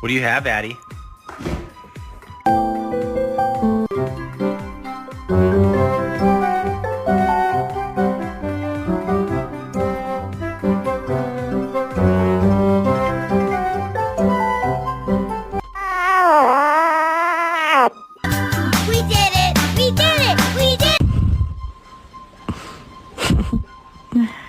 What do you have, Addie? We did it! We did it! We did it!